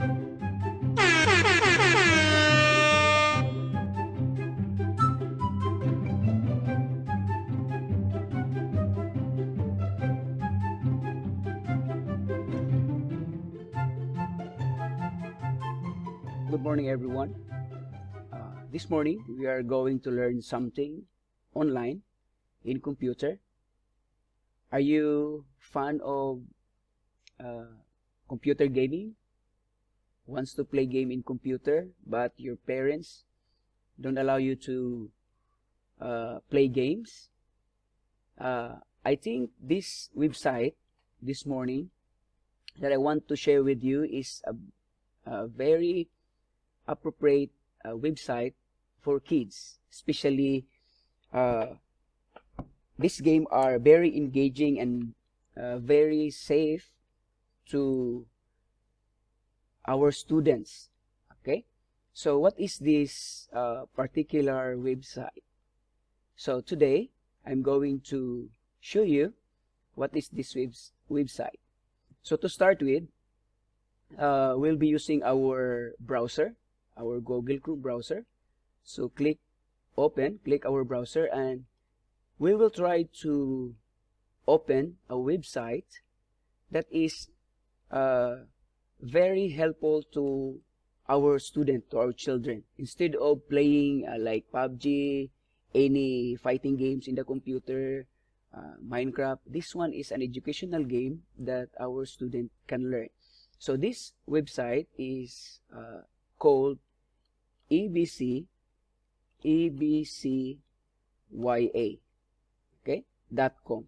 Good morning, everyone. This morning, we are going to learn something online in computer. Are you fan of computer gaming? Wants to play game in computer, but your parents don't allow you to play games? I think this website this morning that I want to share with you is a very appropriate website for kids, especially this game are very engaging and very safe to our students. Okay, so what is this particular website? So today I'm going to show you what is this website. So to start with, we'll be using our browser, our Google Chrome browser. So click open, click our browser, and we will try to open a website that is very helpful to our student, to our children. Instead of playing like PUBG, any fighting games in the computer, Minecraft, this one is an educational game that our student can learn. So this website is called abcya, okay, .com.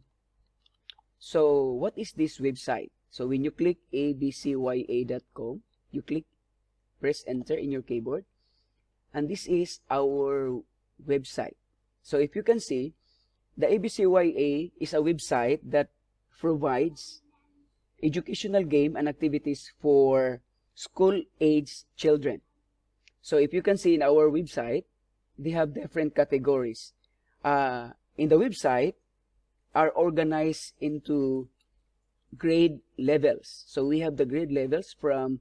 So what is this website? So when you click abcya.com, you press enter in your keyboard, and this is our website. So if you can see, the abcya is a website that provides educational game and activities for school-age children. So if you can see in our website, they have different categories. In the website are organized into grade levels. So we have the grade levels from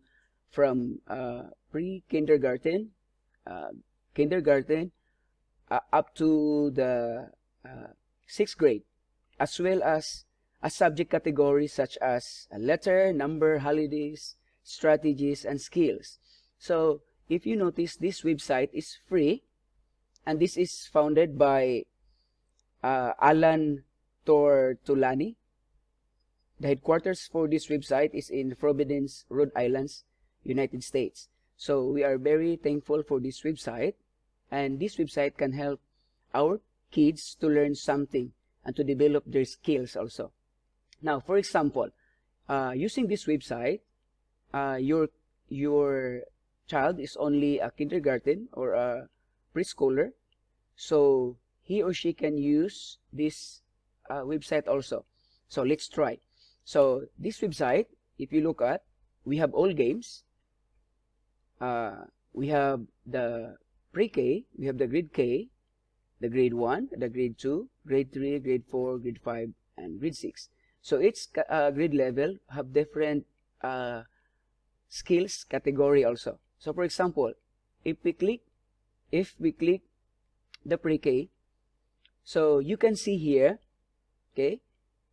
pre-kindergarten, kindergarten, up to the 6th grade, as well as a subject category such as a letter, number, holidays, strategies, and skills. So if you notice, this website is free, and this is founded by Alan Tortolani. The headquarters for this website is in Providence, Rhode Island, United States. So we are very thankful for this website, and this website can help our kids to learn something and to develop their skills also. Now, for example, using this website, your child is only a kindergarten or a preschooler, so he or she can use this website also. So let's try. So this website, if you look at, we have all games. We have the pre-K, we have the grade K, the grade 1, the grade 2, grade 3, grade 4, grade 5, and grade 6. So each grade level have different skills category also. So for example, if we click the pre-K, so you can see here, okay,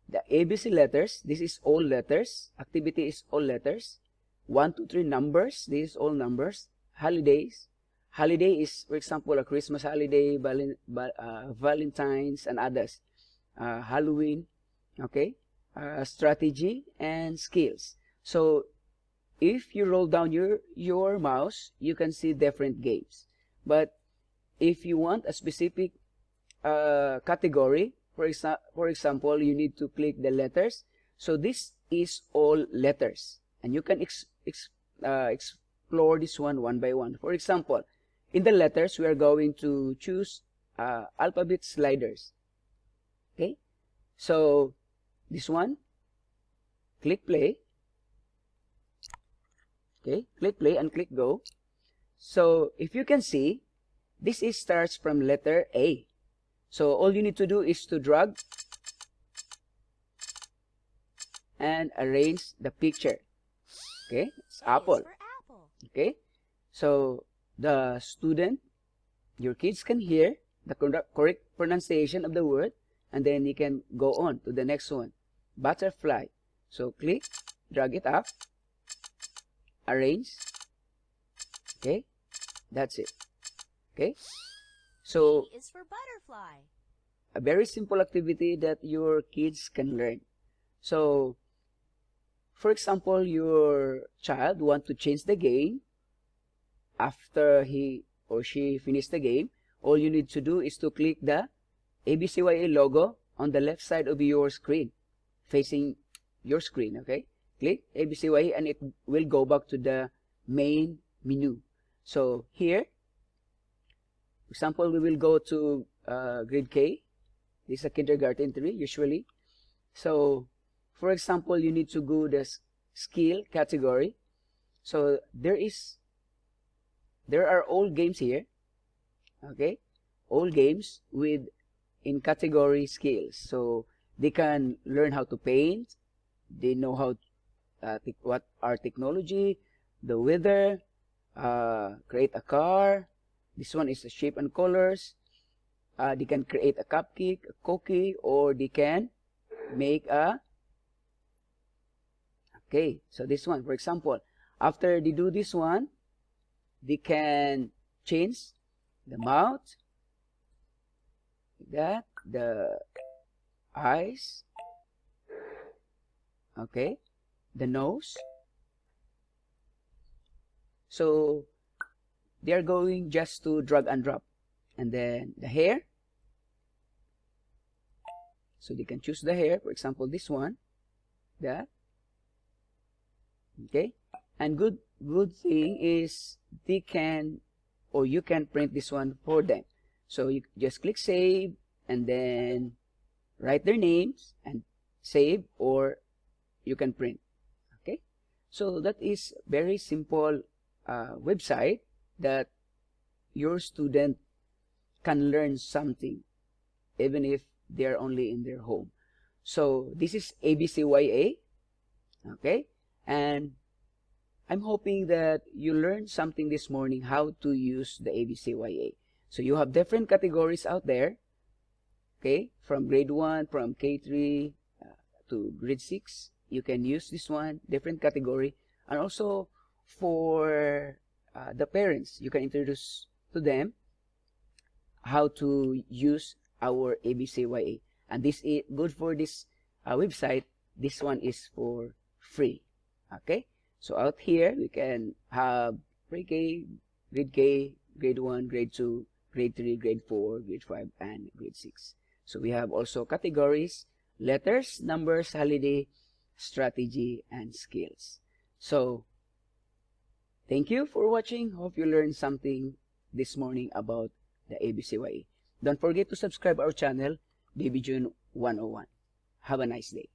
the ABC letters. This is all letters. Activity is all letters. 1, 2, 3 numbers. This is all numbers. Holidays. Holiday is, for example, a Christmas holiday, Valentine's, and others. Halloween. Okay. Strategy and skills. So if you roll down your mouse, you can see different games. But if you want a specific category, for example, you need to click the letters. So this is all letters, and you can explore this one by one. For example, in the letters, we are going to choose alphabet sliders. Okay, so this one, click play. Okay, click play and click go. So if you can see, this starts from letter A. So all you need to do is to drag and arrange the picture. Okay, it's apple. Okay, so the student, your kids can hear the correct pronunciation of the word, and then you can go on to the next one, butterfly. So click, drag it up, arrange. Okay, that's it. Okay, so B is for butterfly. a very simple activity that your kids can learn. So for example, your child want to change the game after he or she finish the game. All you need to do is to click the ABCYA logo on the left side of your screen, facing your screen. Okay, click ABCYA and it will go back to the main menu. So here, for example, we will go to grade K. This is a kindergarten 3 usually. So for example, you need to go the skill category. So there are all games here. Okay, all games with in category skills. So they can learn how to paint. They know how what are technology, the weather, create a car. This one is the shape and colors. They can create a cupcake, a cookie, or they can make a. Okay, so this one, for example, after they do this one, they can change the mouth, that, the eyes, okay, the nose. So they are going just to drag and drop. And then the hair. So they can choose the hair, for example, this one, that. Okay, and good thing is they can, or you can print this one for them. So you just click save and then write their names and save, or you can print. Okay, so that is very simple website that your student can learn something even if they're only in their home. So this is ABCYA. Okay, and I'm hoping that you learned something this morning how to use the ABCYA. So you have different categories out there. Okay, from grade 1, from K3 to grade 6, you can use this one, different category. And also for the parents, you can introduce to them how to use our ABCYA. And this is good for this website. This one is for free. Okay, so out here we can have pre-K, grade K, grade 1, grade 2, grade 3, grade 4, grade 5, and grade 6. So we have also categories, letters, numbers, holiday, strategy, and skills. So thank you for watching. Hope you learned something this morning about the ABCYA. Don't forget to subscribe our channel, Baby June 101. Have a nice day.